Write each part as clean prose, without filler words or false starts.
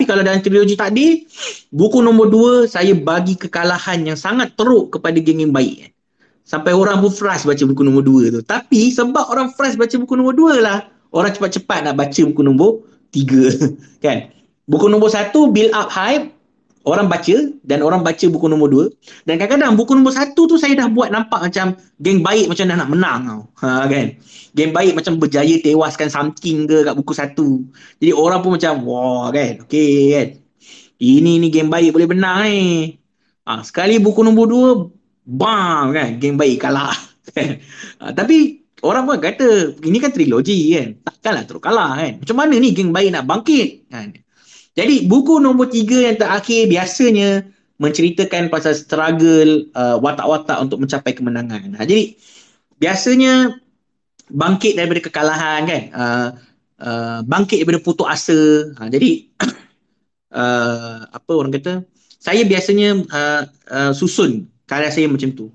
Tapi kalau dalam trilogi takdir, buku nombor 2 saya bagi kekalahan yang sangat teruk kepada geng yang baik. Sampai orang pun frust baca buku nombor 2 tu. Tapi sebab orang frust baca buku nombor 2 lah, orang cepat-cepat nak baca buku nombor 3. Kan? Buku nombor 1 build up hype, orang baca, dan orang baca buku nombor 2. Dan kadang-kadang buku nombor 1 tu saya dah buat nampak macam geng baik macam dah nak menang tau. Kan? Geng baik macam berjaya tewaskan something ke kat buku 1. Jadi orang pun macam wah kan, okey kan. Ini geng baik boleh menang ni. Sekali buku nombor 2 bang kan, geng baik kalah. Tapi orang pun kata ini kan trilogi kan, takkanlah terus kalah kan. Macam mana ni geng baik nak bangkit kan. Jadi buku nombor 3 yang terakhir biasanya menceritakan pasal struggle watak-watak untuk mencapai kemenangan. Jadi biasanya bangkit daripada kekalahan kan, bangkit daripada putus asa. Jadi apa orang kata, saya biasanya susun karya saya macam tu.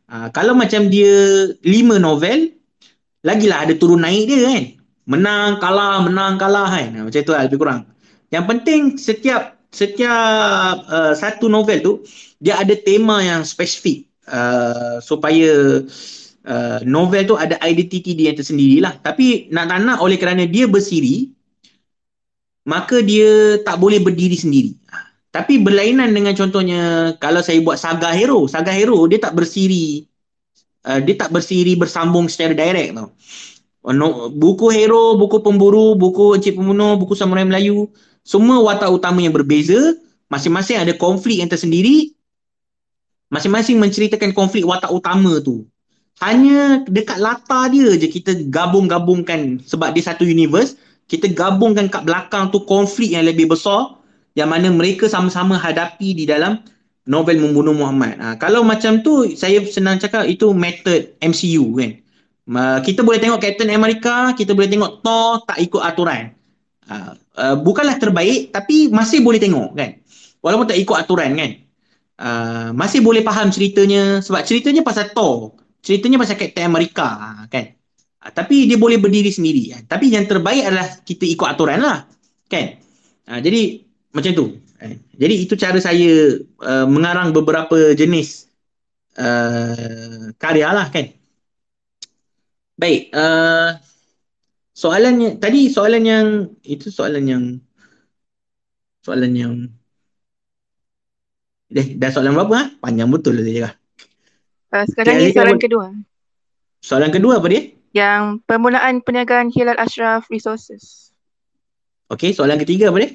Kalau macam dia 5 novel, lagilah ada turun naik dia kan. Menang kalah kan. Macam tu lah lebih kurang. Yang penting setiap satu novel tu dia ada tema yang spesifik, supaya novel tu ada identiti dia yang tersendiri lah. Tapi nak tak nak, oleh kerana dia bersiri, maka dia tak boleh berdiri sendiri. Tapi berlainan dengan contohnya kalau saya buat saga hero dia tak bersiri, dia tak bersiri bersambung secara direct tau. Buku hero, buku pemburu, buku Encik Pembunuh, buku Samurai Melayu, semua watak utama yang berbeza, masing-masing ada konflik yang tersendiri, masing-masing menceritakan konflik watak utama tu. Hanya dekat latar dia je kita gabung-gabungkan, sebab dia satu universe, kita gabungkan kat belakang tu konflik yang lebih besar yang mana mereka sama-sama hadapi di dalam novel Membunuh Muhammad. Kalau macam tu, saya senang cakap itu method MCU kan. Kita boleh tengok Captain America, kita boleh tengok Thor tak ikut aturan. Bukanlah terbaik, tapi masih boleh tengok kan. Walaupun tak ikut aturan kan. Masih boleh faham ceritanya, sebab ceritanya pasal Thor, ceritanya pasal Captain America kan. Tapi dia boleh berdiri sendiri kan. Tapi yang terbaik adalah kita ikut aturan lah kan. Jadi macam tu. Jadi itu cara saya mengarang beberapa jenis karya lah kan. Baik, soalannya tadi, soalan yang itu soalan yang dah soalan berapa Panjang betul lah dia. Sekarang ni soalan kedua. Soalan kedua apa dia? Yang permulaan perniagaan Hilal Ashraf Resources. Okey, soalan ketiga apa dia?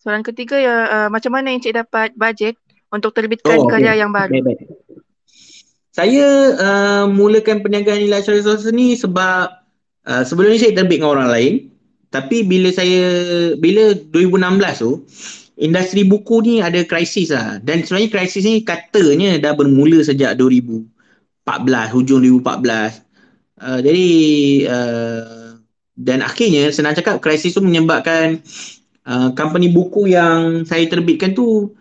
Soalan ketiga ya, macam mana Encik dapat bajet untuk terbitkan karya yang baru? Baik. Saya mulakan perniagaan Hilal Ashraf Resources ni sebab sebelum ni saya terbit dengan orang lain. Tapi bila 2016 tu, industri buku ni ada krisis lah. Dan sebenarnya krisis ni katanya dah bermula sejak 2014, hujung 2014. Jadi dan akhirnya senang cakap krisis tu menyebabkan company buku yang saya terbitkan tu,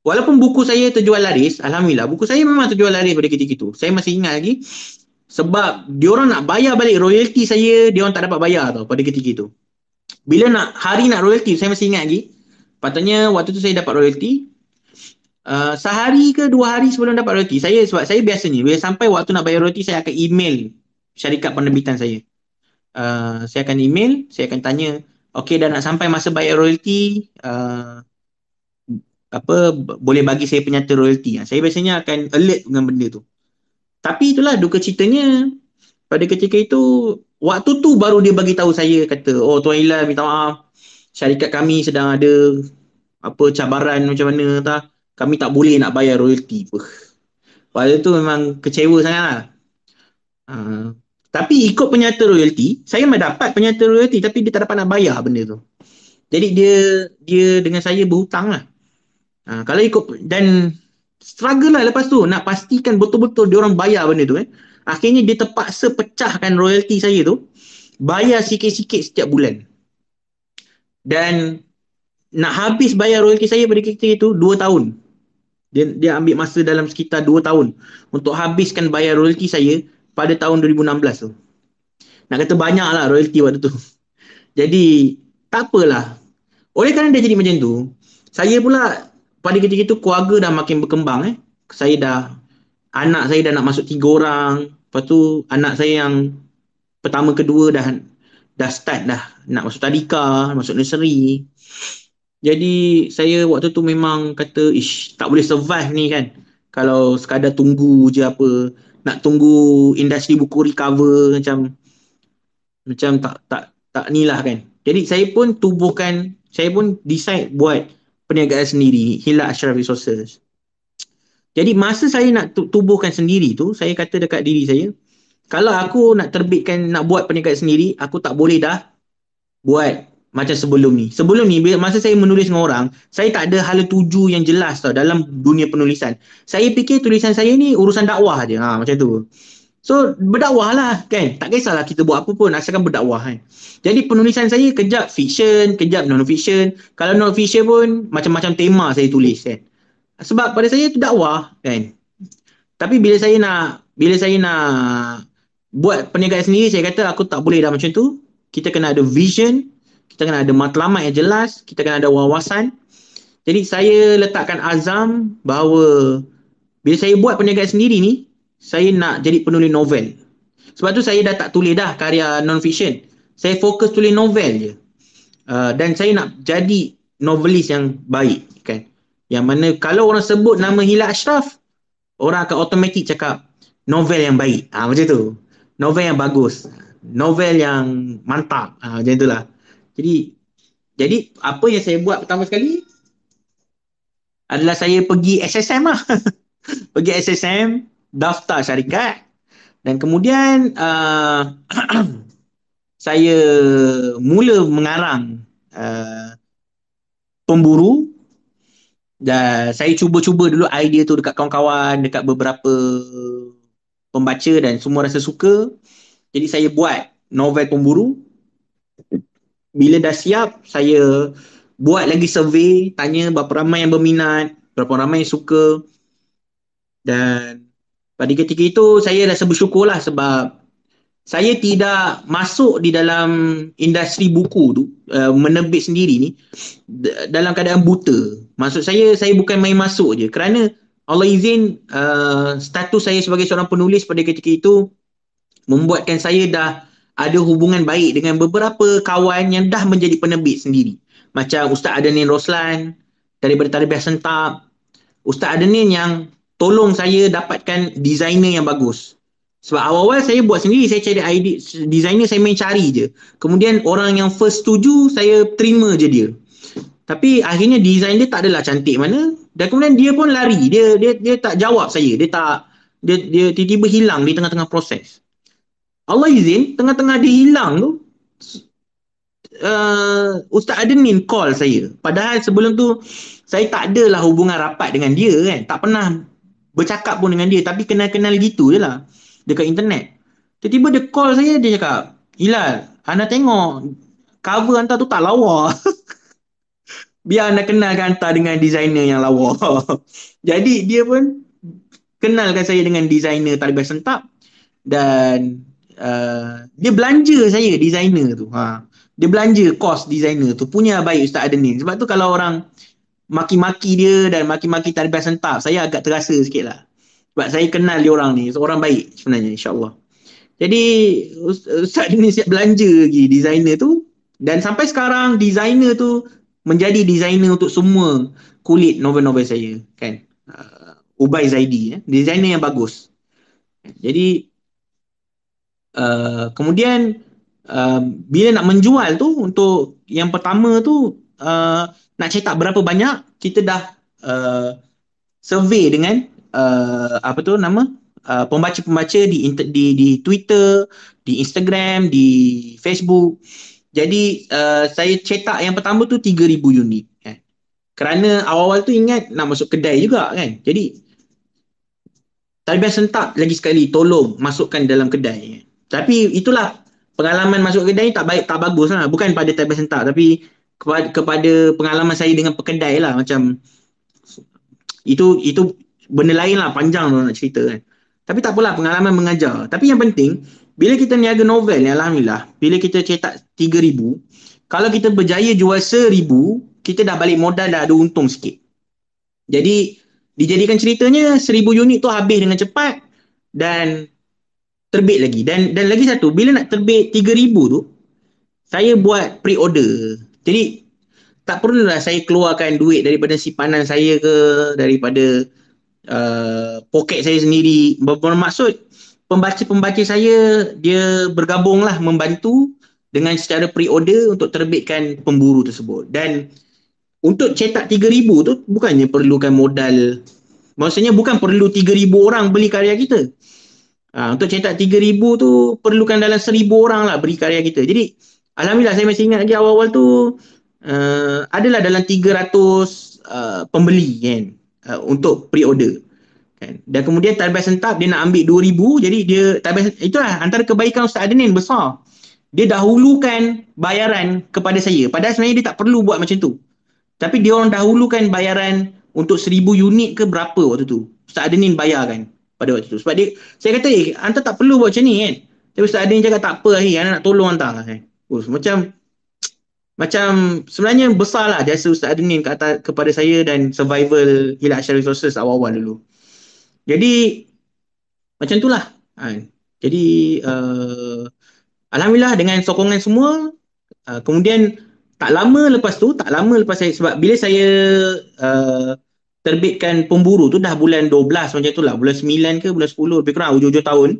walaupun buku saya terjual laris, alhamdulillah buku saya memang terjual laris pada ketika itu. Saya masih ingat lagi sebab diorang nak bayar balik royalty saya, diorang tak dapat bayar tau pada ketika itu. Bila hari nak royalty, saya masih ingat lagi. Patutnya waktu tu saya dapat royalty. Sehari ke 2 hari sebelum dapat royalty, sebab saya biasanya bila sampai waktu nak bayar royalty, saya akan email syarikat penerbitan saya. Saya akan email, saya akan tanya, okey dah nak sampai masa bayar royalty, boleh bagi saya penyata royalty. Saya biasanya akan alert dengan benda tu. Tapi itulah duka citanya, pada ketika itu, waktu tu baru dia bagi tahu saya, kata, oh Tuan Hilal minta maaf, syarikat kami sedang ada cabaran macam mana tak, kami tak boleh nak bayar royalty. Pada tu memang kecewa sangat lah. Tapi ikut penyata royalty, saya memang dapat penyata royalty, tapi dia tak dapat nak bayar benda tu. Jadi dia dengan saya berhutang lah. Kalau ikut, dan struggle lah lepas tu nak pastikan betul-betul dia orang bayar benda tu. Akhirnya dia terpaksa pecahkan royalty saya tu, bayar sikit-sikit setiap bulan. Dan nak habis bayar royalty saya pada ketika itu 2 tahun. Dia ambil masa dalam sekitar 2 tahun untuk habiskan bayar royalty saya pada tahun 2016 tu. Nak kata banyak lah royalty waktu tu. Jadi tak apalah, Oleh kerana dia jadi macam tu, saya pula pada ketika itu keluarga dah makin berkembang Saya dah anak saya dah nak masuk 3 orang. Lepas tu anak saya yang pertama kedua dah start dah nak masuk tadika, masuk nursery. Jadi saya waktu tu memang kata, ish, tak boleh survive ni kan. Kalau sekadar tunggu je apa, nak tunggu industri buku recover macam tak ni lah kan. Jadi saya pun decide buat perniagaan sendiri, Hilal Ashraf Resources. Jadi masa saya nak tubuhkan sendiri tu, saya kata dekat diri saya, kalau aku nak buat perniagaan sendiri, aku tak boleh dah buat macam sebelum ni. Sebelum ni, masa saya menulis dengan orang, saya tak ada hala tuju yang jelas tau dalam dunia penulisan. Saya fikir tulisan saya ni urusan dakwah je. Macam tu. So, berdakwah lah kan. Tak kisahlah kita buat apa pun, asalkan berdakwah kan. Jadi, penulisan saya kejap fiction, kejap non-fiction. Kalau non-fiction pun, macam-macam tema saya tulis kan. Sebab pada saya itu dakwah kan. Tapi bila saya nak buat perniagaan sendiri, saya kata aku tak boleh dah macam tu. Kita kena ada vision, kita kena ada matlamat yang jelas, kita kena ada wawasan. Jadi saya letakkan azam bahawa bila saya buat perniagaan sendiri ni, saya nak jadi penulis novel. Sebab tu saya dah tak tulis dah karya non-fiction. Saya fokus tulis novel je. Dan saya nak jadi novelis yang baik kan. Yang mana kalau orang sebut nama Hilal Ashraf, orang akan automatik cakap novel yang baik. Macam tu. Novel yang bagus. Novel yang mantap. Macam itulah. Jadi apa yang saya buat pertama sekali adalah saya pergi SSM lah. Pergi SSM, daftar syarikat dan kemudian saya mula mengarang pemburu. Dan saya cuba-cuba dulu idea tu dekat kawan-kawan, dekat beberapa pembaca dan semua rasa suka. Jadi saya buat novel pemburu. Bila dah siap, saya buat lagi survey, tanya berapa ramai yang berminat, berapa ramai yang suka. Dan pada ketika itu saya rasa bersyukurlah sebab saya tidak masuk di dalam industri buku tu, menerbit sendiri ni dalam keadaan buta. Maksud saya bukan main masuk je. Kerana Allah izin status saya sebagai seorang penulis pada ketika itu membuatkan saya dah ada hubungan baik dengan beberapa kawan yang dah menjadi penerbit sendiri. Macam Ustaz Adanin Roslan daripada Tarbiyah Sentap. Ustaz Adanin yang tolong saya dapatkan designer yang bagus. Sebab awal-awal saya buat sendiri, saya cari idea, designer saya main cari je. Kemudian orang yang first setuju, saya terima je dia. Tapi akhirnya design dia tak adalah cantik mana. Dan kemudian dia pun lari. Dia tak jawab saya. Dia tiba-tiba hilang di tengah-tengah proses. Allah izin, tengah-tengah dia hilang tu, Ustaz Adenin call saya. Padahal sebelum tu, saya tak adalah hubungan rapat dengan dia kan. Tak pernah bercakap pun dengan dia. Tapi kenal-kenal gitu je lah. Dekat internet. Tiba-tiba dia call saya, dia cakap, Hilal, anda tengok cover hantar tu tak lawa. Biar anda kenalkan hantar dengan designer yang lawa. Jadi dia pun kenalkan saya dengan designer Tarbiyah Sentap. Dan dia belanja saya designer tu. Dia belanja kos designer tu. Punya baik Ustaz Adenin. Sebab tu kalau orang maki-maki dia dan maki-maki Tarbiyah Sentap, saya agak terasa sikit lah. Sebab saya kenal dia orang ni. Seorang baik sebenarnya, insyaAllah. Jadi Ustaz ni siap belanja lagi designer tu. Dan sampai sekarang designer tu menjadi designer untuk semua kulit novel-novel saya kan. Ubay Zaidi designer yang bagus. Jadi kemudian bila nak menjual tu, untuk yang pertama tu nak cetak berapa banyak, kita dah survey dengan pembaca-pembaca di Twitter, di Instagram, di Facebook. Jadi saya cetak yang pertama tu 3,000 unit kan. Kerana awal-awal tu ingat nak masuk kedai juga kan. Jadi Tarbiyah Sentap lagi sekali tolong masukkan dalam kedai kan. Tapi itulah pengalaman masuk kedai tak baik, tak bagus lah. Bukan pada Tarbiyah Sentap tapi kepada pengalaman saya dengan pekedai lah. Macam itu benda lain lah, panjang lah nak cerita kan. Tapi tak apalah, pengalaman mengajar. Tapi yang penting bila kita niaga novel ni, alhamdulillah, bila kita cetak 3,000, kalau kita berjaya jual 1,000, kita dah balik modal, dah ada untung sikit. Jadi dijadikan ceritanya 1,000 unit tu habis dengan cepat dan terbit lagi. Dan lagi satu, bila nak terbit 3,000 tu, saya buat pre-order. Jadi tak perlulah saya keluarkan duit daripada simpanan saya ke, daripada poket saya sendiri. Bermaksud pembaca-pembaca saya dia bergabunglah membantu dengan secara pre-order untuk terbitkan pemburu tersebut. Dan untuk cetak 3,000 tu bukannya perlukan modal. Maksudnya bukan perlu 3,000 orang beli karya kita. Untuk cetak 3,000 tu perlukan dalam 1,000 orang lah beri karya kita. Jadi alhamdulillah saya masih ingat lagi awal-awal tu adalah dalam 300 pembeli kan untuk pre-order kan. Dan kemudian Tarbiyah Sentap dia nak ambil 2,000, jadi dia itulah antara kebaikan Ustaz Adenin besar. Dia dahulukan bayaran kepada saya. Padahal sebenarnya dia tak perlu buat macam tu. Tapi dia orang dahulukan bayaran untuk 1,000 unit ke berapa waktu tu. Ustaz Adenin bayarkan pada waktu tu. Sebab dia, saya kata, anta tak perlu buat macam ni kan. Tapi Ustaz Adenin cakap tak apa, anda nak tolong anta kan. Macam sebenarnya besar lah jasa Ustaz Adenin kepada saya dan survival Hilal Asyari Resources awal-awal dulu. Jadi macam itulah. Jadi alhamdulillah dengan sokongan semua, kemudian tak lama lepas saya, sebab bila saya terbitkan pemburu tu dah bulan 12 macam tu lah, bulan 9 ke bulan 10 lebih kurang hujung-hujung tahun.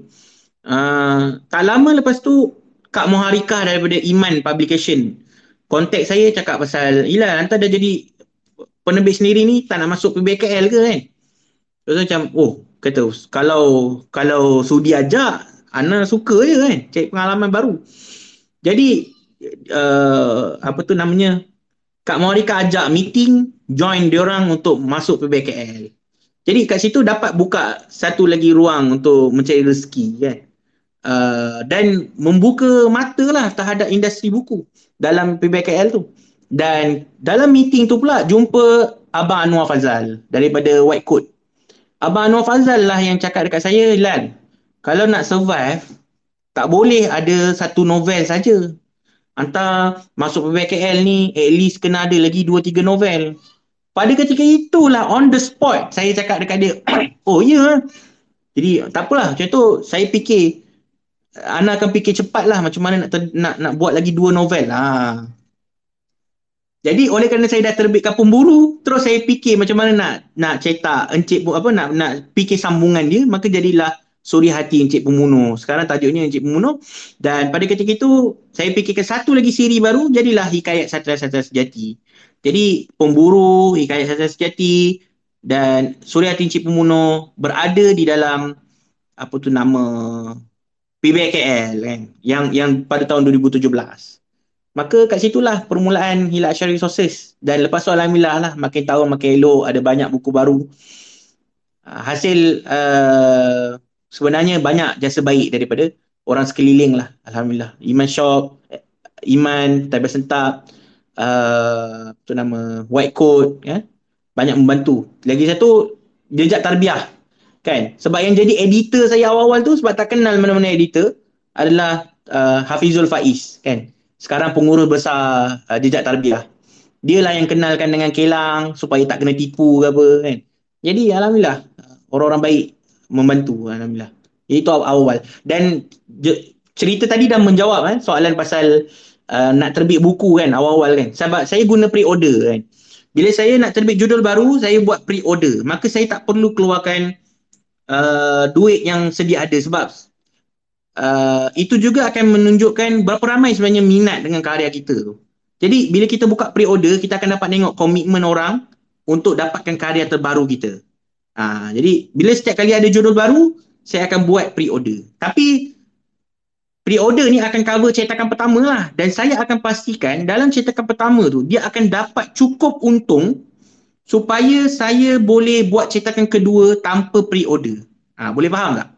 Tak lama lepas tu Kak Muharikah daripada Iman Publication kontak saya cakap pasal, Hilal, anta dah jadi penerbit sendiri ni, tak nak masuk PBKL ke kan? Terus macam, kata, kalau sudi ajak, Ana suka je kan, cari pengalaman baru. Jadi apa tu namanya, Kak Maurika ajak meeting, join diorang untuk masuk PBKL. Jadi kat situ dapat buka satu lagi ruang untuk mencari rezeki kan. Dan membuka mata lah terhadap industri buku dalam PBKL tu. Dan dalam meeting tu pula jumpa Abang Anwar Fazal daripada White Coat. Abang Anwar Fazal lah yang cakap dekat saya, Lan, kalau nak survive, tak boleh ada satu novel saja. Anta masuk PBKL ni, at least kena ada lagi 2-3 novel. Pada ketika itulah, on the spot, saya cakap dekat dia, oh ya. Jadi tak apalah, macam tu saya fikir, Ana akan fikir cepat lah macam mana nak buat lagi 2 novel. Jadi oleh kerana saya dah terbitkan pemburu, terus saya fikir macam mana nak cetak Encik nak fikir sambungan dia, maka jadilah Suri Hati Encik Pembunuh. Sekarang tajuknya Encik Pembunuh. Dan pada ketika itu saya fikirkan satu lagi siri baru, jadilah Hikayat Satria-Satria Sejati. Jadi pemburu, Hikayat Satria Sejati dan Suri Hati Encik Pembunuh berada di dalam apa tu nama PBKL kan, yang pada tahun 2017. Maka kat situlah permulaan Hilal Asyari Resources. Dan lepas tu alhamdulillah lah, makin tahun makin elok, ada banyak buku baru. Hasil sebenarnya banyak jasa baik daripada orang sekeliling lah, alhamdulillah. Iman Shop, Iman, Tarbiyah Sentap, tu nama White Coat, ya? Banyak membantu. Lagi satu, Jejak Tarbiyah kan. Sebab yang jadi editor saya awal-awal tu, sebab tak kenal mana-mana editor, adalah Hafizul Faiz kan. Sekarang pengurus besar Jejak Tarbiyah. Dia lah yang kenalkan dengan Kelang supaya tak kena tipu ke apa kan. Jadi alhamdulillah orang-orang baik membantu, alhamdulillah. Itu awal-awal. Dan cerita tadi dah menjawab kan soalan pasal nak terbit buku kan awal-awal kan. Sebab saya guna pre-order kan. Bila saya nak terbit judul baru, saya buat pre-order. Maka saya tak perlu keluarkan duit yang sedia ada, sebab itu juga akan menunjukkan berapa ramai sebenarnya minat dengan karya kita tu. Jadi bila kita buka pre-order, kita akan dapat tengok komitmen orang untuk dapatkan karya terbaru kita. Jadi bila setiap kali ada judul baru, saya akan buat pre-order. Tapi pre-order ni akan cover cetakan pertama lah. Dan saya akan pastikan dalam cetakan pertama tu, dia akan dapat cukup untung supaya saya boleh buat cetakan kedua tanpa pre-order. Boleh faham tak?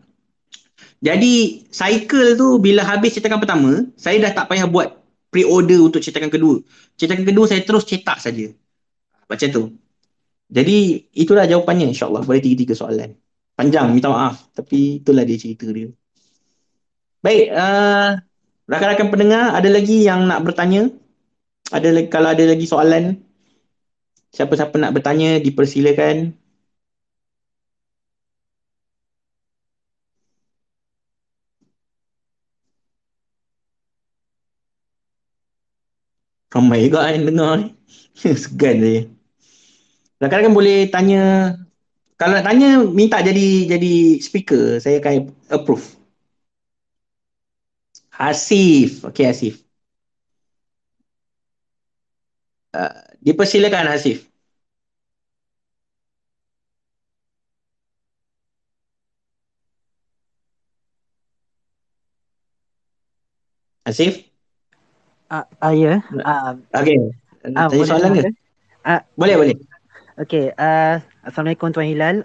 Jadi cycle tu bila habis cetakan pertama, saya dah tak payah buat pre-order untuk cetakan kedua. Cetakan kedua saya terus cetak saja. Macam tu. Jadi itulah jawapannya, insyaAllah. Boleh 3 soalan. Panjang, minta maaf. Tapi itulah dia cerita dia. Baik, rakan-rakan pendengar, ada lagi yang nak bertanya? Kalau ada lagi soalan, siapa-siapa nak bertanya dipersilakan. Ramai juga yang dengar ni. Segan saya. Kadang-kadang boleh tanya, kalau nak tanya minta jadi speaker, saya akan approve. Hasif. Okey Hasif. Dipersilakan Hasif. Hasif? Ya. Okey. Tanya Boleh soalan dengar ke? ke? Boleh, boleh. Okey, Assalamualaikum Tuan Hilal.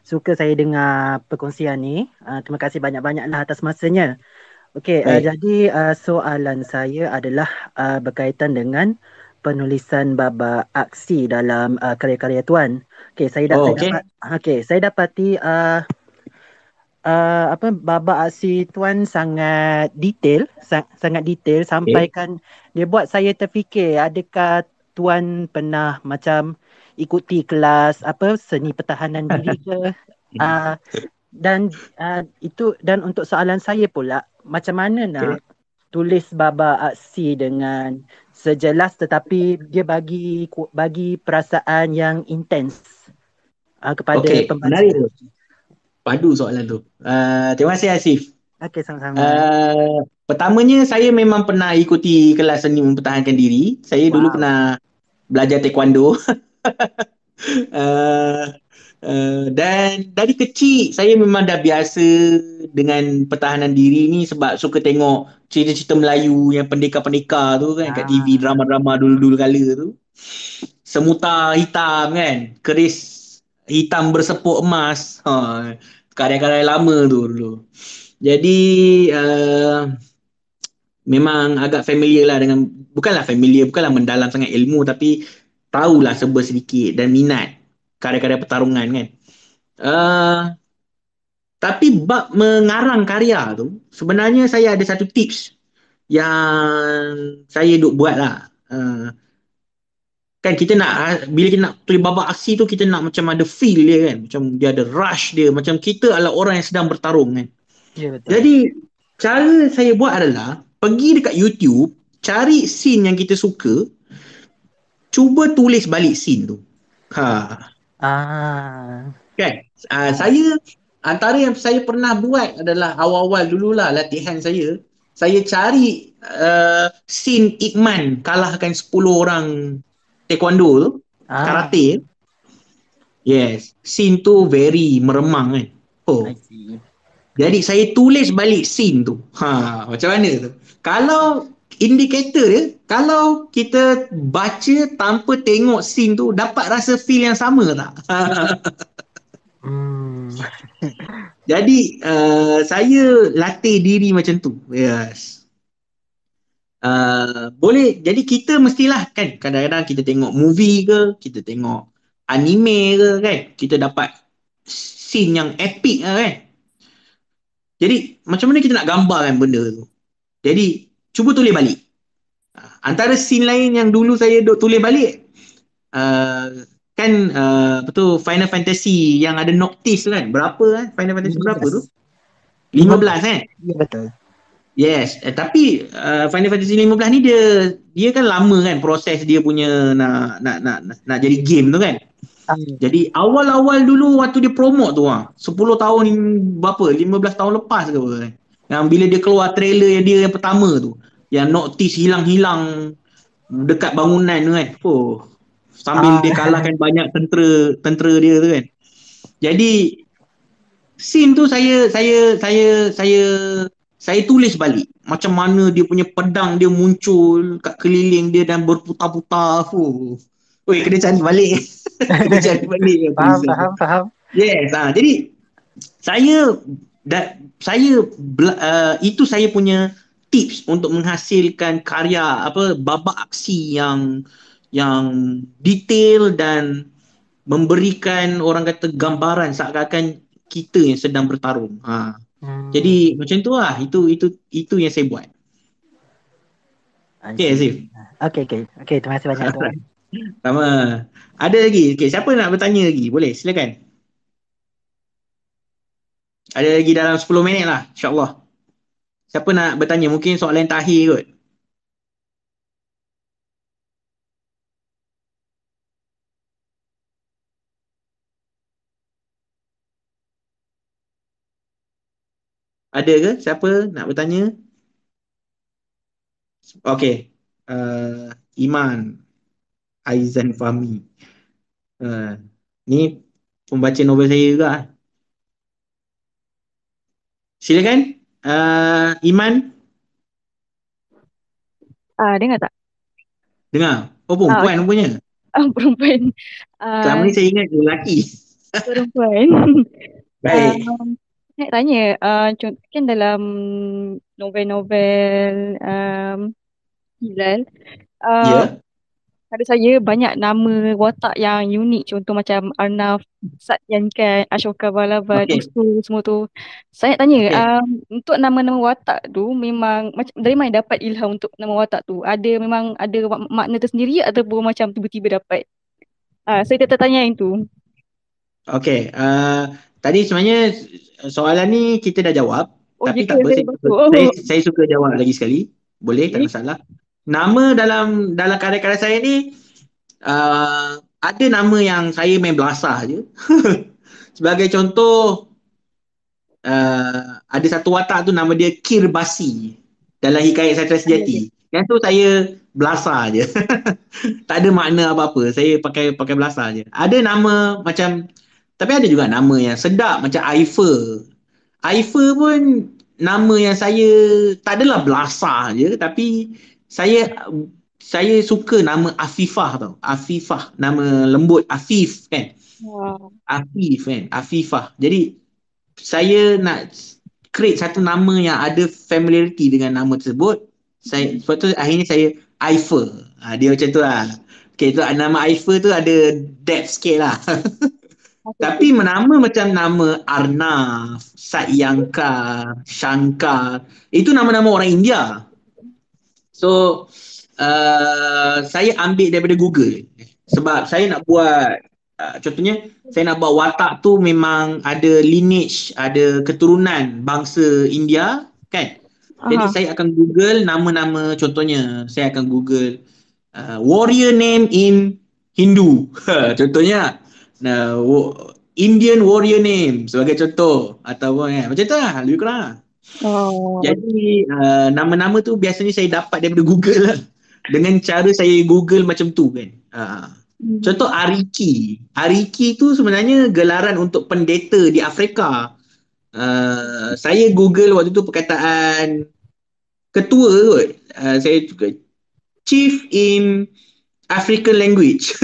Suka saya dengar perkongsian ni. Terima kasih banyak-banyaklah atas masanya. Okey, Baik. jadi soalan saya adalah berkaitan dengan penulisan babak aksi dalam karya-karya Tuan. Okey, Okey. saya dapati babak aksi Tuan sangat detail, sangat detail Okey. sampaikan dia buat saya terfikir adakah Tuan pernah macam ikuti kelas seni pertahanan diri ke? Uh, dan untuk soalan saya pula, macam mana nak Okey. tulis babak aksi dengan sejelas tetapi dia bagi perasaan yang intens kepada Okey, pembaca. menarik tu. Padu soalan tu. Terima kasih Hasif. Okey, sama-sama. Pertamanya saya memang pernah ikuti kelas seni mempertahankan diri. Saya dulu Wow. pernah belajar taekwondo. uh, dan dari kecil saya memang dah biasa dengan pertahanan diri ni sebab suka tengok cerita-cerita Melayu yang pendekar-pendekar tu kan kat TV, Ah, drama-drama dulu-dulu kala tu. Semuta hitam kan, keris hitam bersepuk emas. Karya-karya lama tu dulu. Jadi memang agak familiar lah dengan, bukanlah mendalam sangat ilmu, tapi tahulah serba sedikit dan minat karya-karya pertarungan kan. Uh, tapi bab mengarang karya tu, sebenarnya saya ada satu tips yang saya duk buat lah. Kan kita nak, bila kita nak tulis babak aksi tu, kita nak macam ada feel dia kan, macam dia ada rush dia, macam kita adalah orang yang sedang bertarung kan. ya betul. Jadi cara saya buat adalah pergi dekat YouTube, cari scene yang kita suka, cuba tulis balik scene tu. Kan? Saya antara yang saya pernah buat adalah awal-awal dululah latihan saya. Saya cari scene Ikman kalahkan 10 orang taekwondo tu, karate. Yes, scene tu very meremang kan. I see. Jadi saya tulis balik scene tu. Macam mana tu? Kalau indikator dia, kalau kita baca tanpa tengok scene tu, dapat rasa feel yang sama tak? Jadi saya latih diri macam tu. Yes. Boleh, jadi kita mestilah kan, kadang-kadang kita tengok movie ke, kita tengok anime ke kan, kita dapat scene yang epic kan. Jadi macam mana kita nak gambarkan benda tu? Jadi cuba tulis balik. Antara scene lain yang dulu saya duk tulis balik, kan apa tu, Final Fantasy yang ada Noctis kan, berapa kan? Final Fantasy 15. berapa tu? 15 kan? Ya betul. Yes, tapi Final Fantasy 15 ni dia kan lama kan proses dia punya nak jadi game tu kan. Jadi awal-awal dulu waktu dia promote tu 10 tahun berapa? 15 tahun lepas ke apa kan. Yang bila dia keluar trailer yang dia yang pertama tu, yang Noctis hilang-hilang dekat bangunan tu kan. Sambil dia kalahkan banyak tentera dia tu kan. Jadi scene tu saya tulis balik macam mana dia punya pedang dia muncul kat keliling dia dan berputar-putar. Kena cari balik. Kena cari balik. Faham. Yes, jadi itu saya punya tips untuk menghasilkan karya babak aksi yang detail dan memberikan orang kata gambaran seakan-akan kita yang sedang bertarung. Jadi macam tu lah, itu yang saya buat. Okay, Azif. Okey, terima kasih banyak tuan. Sama. Ada lagi? Okay, siapa nak bertanya lagi? Boleh, silakan. Ada lagi dalam 10 minit lah, insyaAllah. Siapa nak bertanya? Mungkin soalan terakhir kot. Ada ke? Siapa nak bertanya? Okey. Iman Aizan Fahmi. Ni pembaca novel saya juga. Silakan. Iman, Dengar tak? dengar. Oh, perempuan Okay. rupanya. Perempuan. Selama ni saya ingat lelaki. Perempuan. Baik. Saya nak tanya, contoh kan dalam novel-novel Hilal, uh, Ya. pada saya banyak nama watak yang unik. Contoh macam Arnaf, Satyankan, Ashoka Balaban, Okey. Ustu, semua tu. Saya nak tanya, Okey. untuk nama-nama watak tu memang macam dari mana dapat ilham untuk nama watak tu? Ada memang ada makna tersendiri ataupun macam tiba-tiba dapat? Saya tertanya yang tu. Okey. Tadi sebenarnya soalan ni kita dah jawab. Oh, Tapi ya ke? tak apa. Saya baru tahu. Saya suka jawab lagi sekali. Boleh, tak Okay. masalah. Nama dalam karya-karya saya ni, ada nama yang saya main belasah je. Sebagai contoh, ada satu watak tu nama dia Kirbasi dalam Hikayat Satria Sejati. Yang tu saya belasah je. Tak ada makna apa-apa. Saya pakai belasah je. Ada nama macam, tapi ada juga nama yang sedap macam Aifer. Aifer pun nama yang saya tak adalah belasah je, tapi saya suka nama Afifah tau. Afifah, nama lembut Afif kan. Wow. Afif kan, Afifah. Jadi saya nak create satu nama yang ada familiarity dengan nama tersebut. Sebab tu akhirnya saya Aifer. Dia macam tu lah. Okay, tu nama Aifer tu ada depth sikit lah. Tapi nama macam nama Arnaf, Satyangka, Shankar, itu nama-nama orang India. So, saya ambil daripada Google. Sebab saya nak buat, contohnya, saya nak buat watak tu memang ada lineage, ada keturunan bangsa India, kan? Jadi saya akan Google nama-nama, contohnya, saya akan Google warrior name in Hindu. Contohnya, Indian warrior name sebagai contoh. Atau macam tu lah, lebih kurang lah. Jadi nama-nama tu biasanya saya dapat daripada Google lah. Dengan cara saya Google macam tu kan. Contoh Ariki. Ariki tu sebenarnya gelaran untuk pendeta di Afrika. Saya Google waktu tu perkataan ketua kot. Saya juga chief in African language.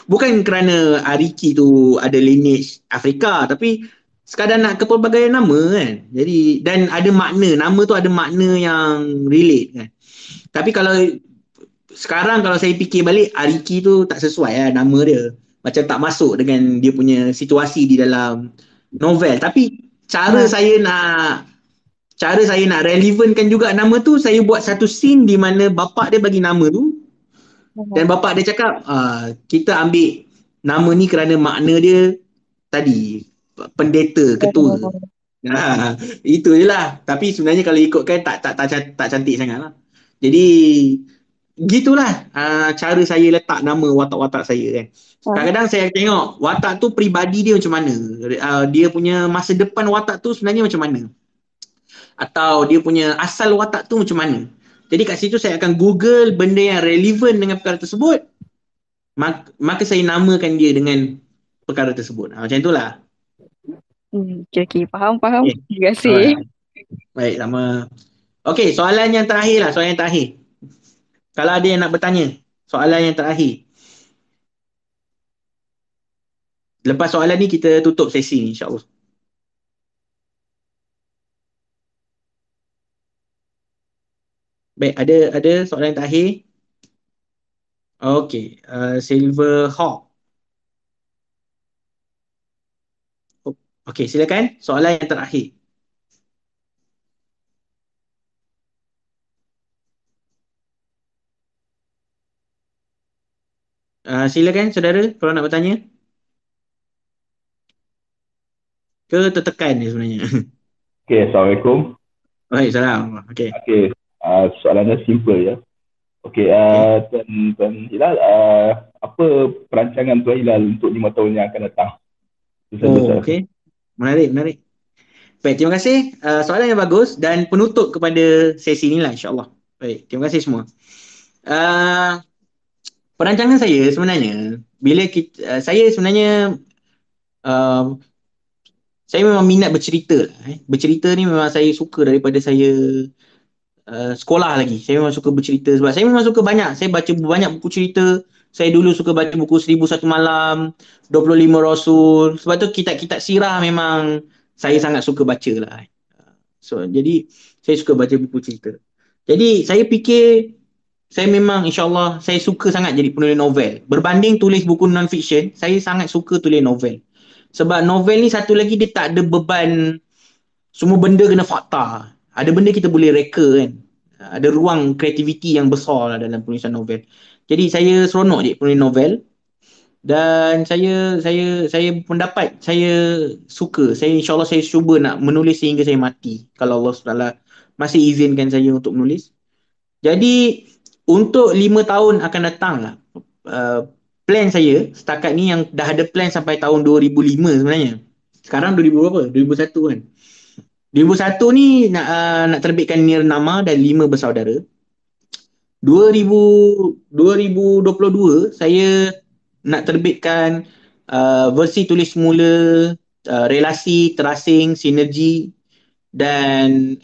Bukan kerana Ariki tu ada lineage Afrika, tapi sekadar nak kepelbagaian nama kan. Jadi dan ada makna, nama tu ada makna yang relate kan. Tapi kalau sekarang kalau saya fikir balik, Ariki tu tak sesuai lah nama dia. Macam tak masuk dengan dia punya situasi di dalam novel. Tapi cara saya nak relevankan juga nama tu, saya buat satu scene di mana bapak dia bagi nama tu dan bapak dia cakap kita ambil nama ni kerana makna dia tadi pendeta, ketua. Itu je lah. Tapi sebenarnya kalau ikutkan tak cantik sangat lah. Jadi gitulah cara saya letak nama watak-watak saya kan. Kadang-kadang saya tengok watak tu peribadi dia macam mana. Dia punya masa depan watak tu sebenarnya macam mana. Atau dia punya asal watak tu macam mana. Jadi kat situ saya akan Google benda yang relevan dengan perkara tersebut. Maka saya namakan dia dengan perkara tersebut. Macam itulah. Okay. Faham. Okay. Terima kasih. Baik, sama. Okey, soalan yang terakhir lah. Soalan yang terakhir. Kalau ada yang nak bertanya. Soalan yang terakhir. Lepas soalan ni kita tutup sesi ni insyaAllah. Baik, ada soalan yang terakhir. Okey, Silver Hawk. Okey, silakan. Soalan yang terakhir. Silakan saudara kalau nak bertanya. Ke tertekan dia sebenarnya? Okay, Assalamualaikum. Waalaikumsalam. Okey. Okay, soalannya simple ya. Okay, Okey. Tuan Hilal, apa perancangan Tuan Hilal untuk 5 tahun yang akan datang? Itu saja soalan. Okey. Menarik. Baik, terima kasih. Soalan yang bagus dan penutup kepada sesi ni lah, insyaAllah. Baik, terima kasih semua. Uh, Perancangan saya sebenarnya, saya sebenarnya uh, saya memang minat bercerita lah. Bercerita ni memang saya suka daripada saya sekolah lagi. Saya memang suka bercerita sebab saya memang suka banyak. Saya baca banyak buku cerita. Saya dulu suka baca buku 1001 Malam, 25 Rasul. Sebab tu kitab-kitab sirah memang saya sangat suka baca lah. So, jadi saya suka baca buku cerita. Jadi saya fikir saya memang insyaAllah saya suka sangat jadi penulis novel. Berbanding tulis buku non-fiction, saya sangat suka tulis novel. Sebab novel ni satu lagi dia tak ada beban semua benda kena fakta. Ada benda kita boleh reka kan. Ada ruang kreativiti yang besar lah dalam penulisan novel. Jadi saya seronok je penulis novel. Dan saya pendapat saya suka. Saya insyaAllah saya cuba nak menulis sehingga saya mati. Kalau Allah SWT masih izinkan saya untuk menulis. Jadi untuk 5 tahun akan datang lah. Plan saya setakat ni yang dah ada plan sampai tahun 2005 sebenarnya. Sekarang 2000 berapa? 2001 kan. 2001 ni nak terbitkan Nirnama dan 5 bersaudara. 2022 saya nak terbitkan versi tulis semula, relasi, terasing, sinergi dan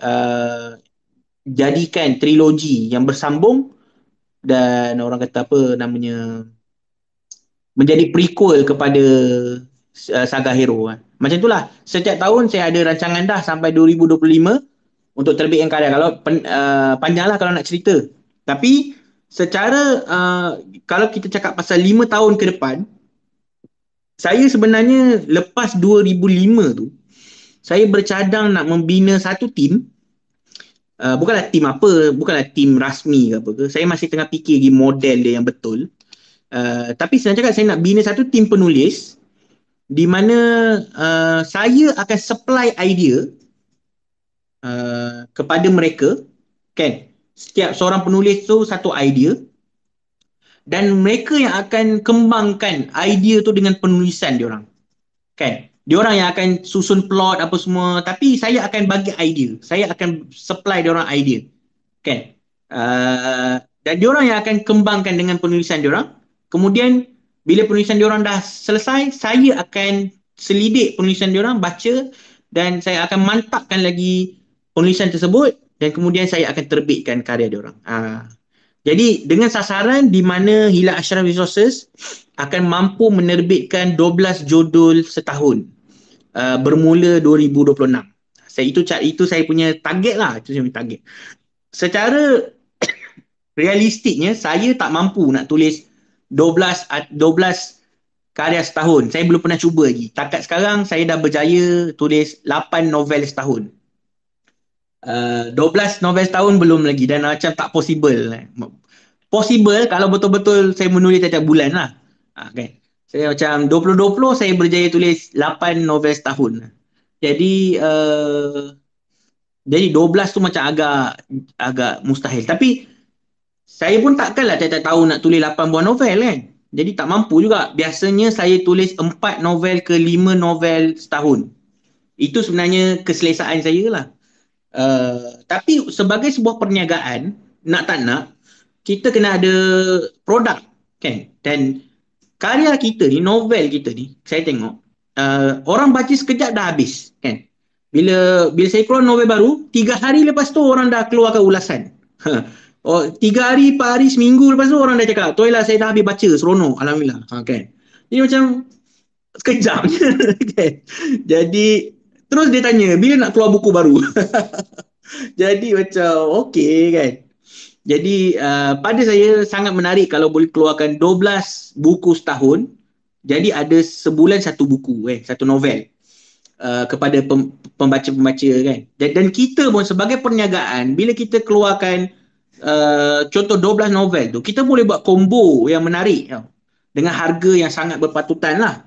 jadikan trilogi yang bersambung dan orang kata apa namanya menjadi prequel kepada saga hero. Macam itulah. Setiap tahun saya ada rancangan dah sampai 2025 untuk terbitkan karya. Kalau panjanglah kalau nak cerita. Tapi secara kalau kita cakap pasal 5 tahun ke depan, saya sebenarnya lepas 2005 tu, saya bercadang nak membina satu tim. Bukanlah tim apa, bukanlah tim rasmi ke apa ke. Saya masih tengah fikir lagi model dia yang betul. Tapi saya cakap saya nak bina satu tim penulis di mana saya akan supply idea kepada mereka, kan? Setiap seorang penulis tu satu idea dan mereka yang akan kembangkan idea tu dengan penulisan diorang, kan? Diorang yang akan susun plot apa semua, tapi saya akan bagi idea, saya akan supply diorang idea, kan? Dan diorang yang akan kembangkan dengan penulisan diorang. Kemudian bila penulisan diorang dah selesai, saya akan selidik penulisan diorang, baca dan saya akan mantapkan lagi penulisan tersebut dan kemudian saya akan terbitkan karya diorang. Jadi dengan sasaran di mana Hilal Ashraf Resources akan mampu menerbitkan 12 judul setahun bermula 2026. Itu saya punya target lah. Itu saya punya target. Secara realistiknya saya tak mampu nak tulis 12 karya setahun. Saya belum pernah cuba lagi. Takat sekarang saya dah berjaya tulis 8 novel setahun. 12 novel setahun belum lagi dan macam tak possible. Possible kalau betul-betul saya menulis tiap bulan lah. Kan? Saya macam 2020 saya berjaya tulis 8 novel setahun. Jadi 12 tu macam agak mustahil. Tapi saya pun takkanlah tiap-tiap tahun nak tulis 8 buah novel kan. Jadi tak mampu juga. Biasanya saya tulis 4 novel ke 5 novel setahun. Itu sebenarnya keselesaan saya lah. Tapi sebagai sebuah perniagaan, nak tak nak, kita kena ada produk kan. Dan karya kita ni, novel kita ni, saya tengok orang baca sekejap dah habis kan. Bila saya keluar novel baru, 3 hari lepas tu orang dah keluarkan ulasan. 3 hari, 4 hari, seminggu lepas tu orang dah cakap, "Toilah saya dah habis baca, seronok, alhamdulillah." Kan. Jadi macam sekejap je kan. Jadi terus dia tanya, "Bila nak keluar buku baru?" Jadi macam okey kan. Jadi pada saya sangat menarik kalau boleh keluarkan 12 buku setahun. Jadi ada sebulan satu buku satu novel kepada pembaca-pembaca kan. Dan kita pun sebagai perniagaan, bila kita keluarkan contoh 12 novel tu, kita boleh buat combo yang menarik tau. dengan harga yang sangat berpatutan lah.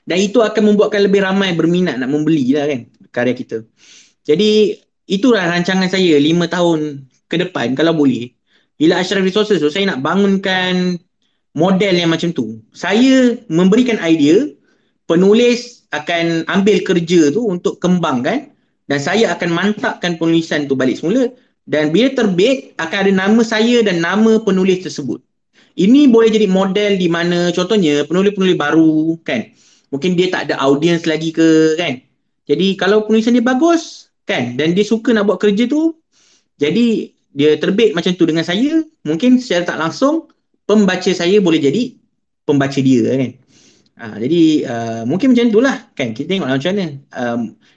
Dan itu akan membuatkan lebih ramai berminat nak membeli lah kan karya kita. Jadi itulah rancangan saya 5 tahun ke depan kalau boleh. Bila Ashraf Resources tu saya nak bangunkan model yang macam tu. Saya memberikan idea, penulis akan ambil kerja tu untuk kembangkan dan saya akan mantapkan penulisan tu balik semula dan bila terbit akan ada nama saya dan nama penulis tersebut. Ini boleh jadi model di mana contohnya penulis-penulis baru kan. Mungkin dia tak ada audiens lagi ke kan. Jadi kalau penulisan dia bagus kan dan dia suka nak buat kerja tu, jadi dia terbit macam tu dengan saya, mungkin secara tak langsung pembaca saya boleh jadi pembaca dia kan. Jadi mungkin macam itulah kan. Kita tengok macam mana.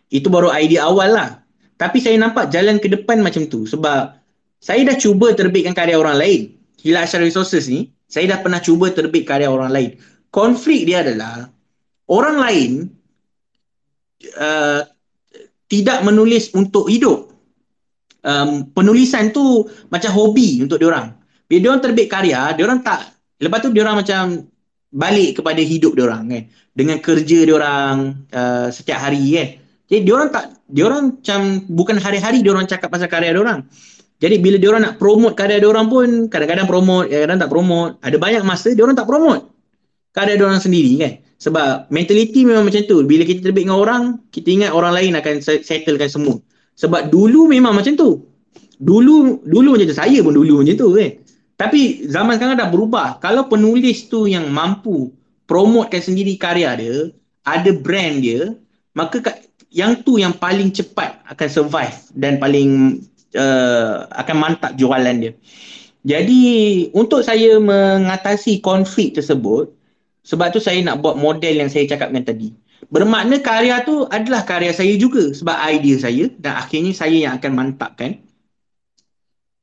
Itu baru idea awal lah. Tapi saya nampak jalan ke depan macam tu sebab saya dah cuba terbitkan karya orang lain. Hilal Ashraf Resources ni, saya dah pernah cuba terbit karya orang lain. Konflik dia adalah orang lain tidak menulis untuk hidup. Penulisan tu macam hobi untuk diorang. Bila diorang terbit karya, diorang tak, lepas tu diorang macam balik kepada hidup diorang kan, dengan kerja diorang setiap hari kan. Jadi diorang macam bukan hari-hari diorang cakap pasal karya diorang. Jadi bila diorang nak promote karya diorang pun kadang-kadang promote, kadang-kadang tak promote. Ada banyak masa diorang tak promote karya diorang sendiri kan. Sebab mentaliti memang macam tu. Bila kita terbit dengan orang, kita ingat orang lain akan settlekan semua. Sebab dulu memang macam tu. Dulu macam tu. Saya pun dulu macam tu kan. Tapi zaman sekarang dah berubah. Kalau penulis tu yang mampu promotekan sendiri karya dia, ada brand dia, maka yang tu yang paling cepat akan survive dan paling akan mantap jualan dia. Jadi untuk saya mengatasi konflik tersebut, sebab tu saya nak buat model yang saya cakapkan tadi. Bermakna karya tu adalah karya saya juga sebab idea saya dan akhirnya saya yang akan mantapkan.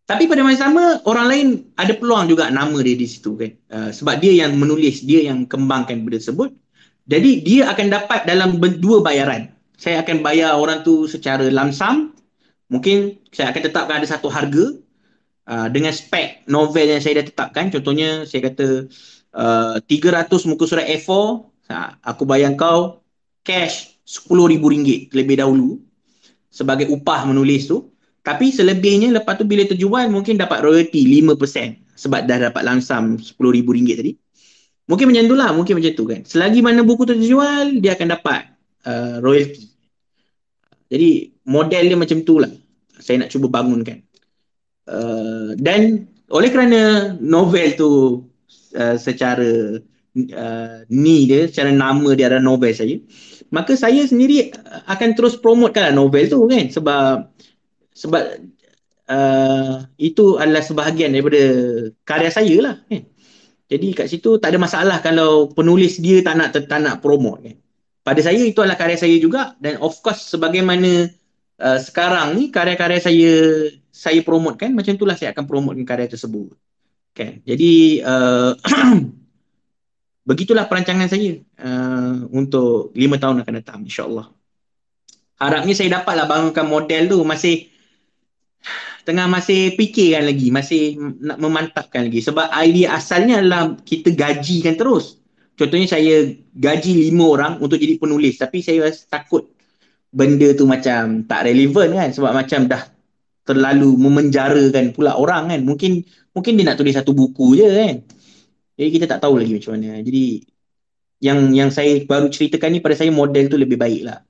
Tapi pada masa sama orang lain ada peluang juga nama dia di situ kan. Sebab dia yang menulis, dia yang kembangkan benda tersebut. Jadi dia akan dapat dalam dua bayaran. Saya akan bayar orang tu secara lamsam. Mungkin saya akan tetapkan ada satu harga dengan spek novel yang saya dah tetapkan. Contohnya saya kata 300 muka surat A4, aku bayar kau cash RM10,000 terlebih dahulu sebagai upah menulis tu. Tapi selebihnya lepas tu bila terjual mungkin dapat royalty 5% sebab dah dapat langsam RM10,000 tadi. Mungkin macam tu lah, mungkin macam tu kan. Selagi mana buku tu terjual, dia akan dapat royalty. Jadi model dia macam tu lah saya nak cuba bangunkan. Dan oleh kerana novel tu secara dia, secara nama dia adalah novel saya, maka saya sendiri akan terus promotekan novel tu kan. Sebab itu adalah sebahagian daripada karya saya lah kan. Jadi kat situ tak ada masalah kalau penulis dia tak nak promote kan. Pada saya itu adalah karya saya juga dan of course sebagaimana sekarang ni karya-karya saya promotekan, macam itulah saya akan promotekan karya tersebut kan. Jadi begitulah perancangan saya untuk 5 tahun akan datang insya-Allah. Harapnya saya dapatlah bangunkan model tu, masih fikirkan lagi, masih nak memantapkan lagi sebab idea asalnya adalah kita gajikan terus. Contohnya saya gaji 5 orang untuk jadi penulis, tapi saya takut benda tu macam tak relevan kan, sebab macam dah terlalu memenjarakan pula orang kan. Mungkin dia nak tulis satu buku je kan. Jadi kita tak tahu lagi macam mana. Jadi yang saya baru ceritakan ni pada saya model tu lebih baik lah.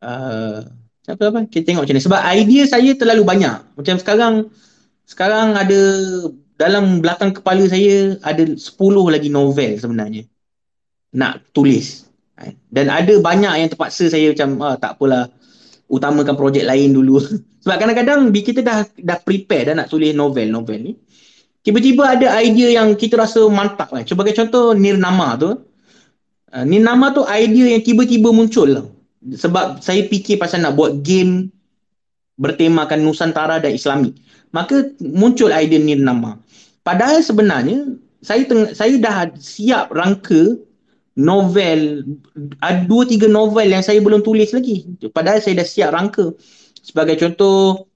Apa kita tengok macam mana. Sebab idea saya terlalu banyak. Macam sekarang ada dalam belakang kepala saya ada 10 lagi novel sebenarnya nak tulis. Dan ada banyak yang terpaksa saya macam tak apalah, utamakan projek lain dulu. Sebab kadang-kadang kita dah prepare dah nak tulis novel ni, tiba-tiba ada idea yang kita rasa mantap kan. Sebagai contoh Nirnama tu. Nirnama tu idea yang tiba-tiba muncul lah. Sebab saya fikir pasal nak buat game bertemakan Nusantara dan Islami. Maka muncul idea Nirnama. Padahal sebenarnya saya dah siap rangka novel, ada 2-3 novel yang saya belum tulis lagi. Padahal saya dah siap rangka. Sebagai contoh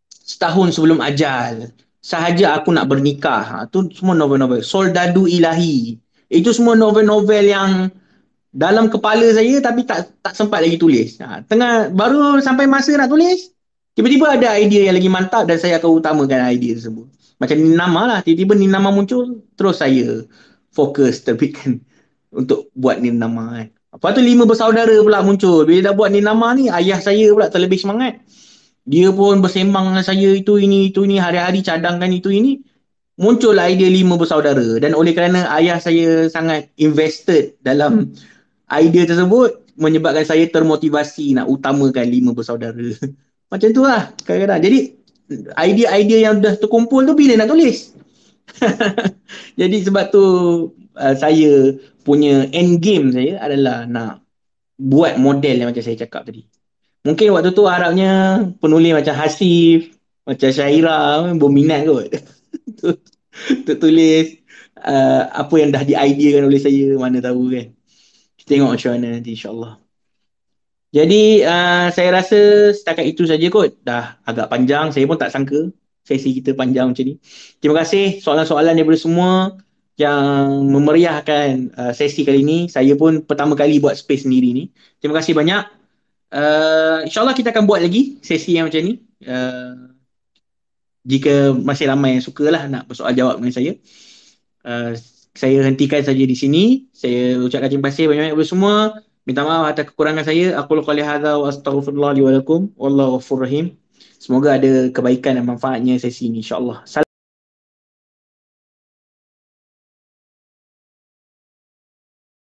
Setahun Sebelum Ajal, Sahaja Aku Nak Bernikah. Tu semua novel-novel. Soldadu Ilahi. Itu semua novel-novel yang dalam kepala saya tapi tak sempat lagi tulis. Tengah baru sampai masa nak tulis, tiba-tiba ada idea yang lagi mantap dan saya akan utamakan idea tersebut. Macam Ni Nama lah, tiba-tiba Ni Nama muncul, terus saya fokus terbitkan untuk buat Ni Nama kan. Lepas tu 5 Bersaudara pula muncul. Bila dah buat Ni Nama ni, ayah saya pula terlebih semangat. Dia pun bersembang dengan saya itu ini, hari-hari cadangkan itu ini. Muncullah idea 5 Bersaudara. Dan oleh kerana ayah saya sangat invested dalam idea tersebut, menyebabkan saya termotivasi nak utamakan 5 Bersaudara. Macam tu lah kadang-kadang. Jadi idea-idea yang dah terkumpul tu bila nak tulis? Jadi sebab tu saya punya end game saya adalah nak buat model yang macam saya cakap tadi. Mungkin waktu tu harapnya penulis macam Hasif, macam Syaira berminat kot untuk tulis apa yang dah di-ideakan oleh saya, mana tahu kan. Tengok macam mana nanti insyaAllah. Jadi saya rasa setakat itu saja kot. Dah agak panjang. Saya pun tak sangka sesi kita panjang macam ni. Terima kasih soalan-soalan daripada semua yang memeriahkan sesi kali ni. Saya pun pertama kali buat space sendiri ni. Terima kasih banyak. InsyaAllah kita akan buat lagi sesi yang macam ni. Jika masih ramai yang sukalah nak bersoal jawab dengan saya. Saya hentikan saja di sini. Saya ucapkan terima kasih banyak-banyak kepada semua. Minta maaf atas kekurangan saya. Aqulu qouli hadza wa astaghfirullah li wa lakum. Wallahu ghafurur rahim. Semoga ada kebaikan dan manfaatnya sesi ini insya-Allah.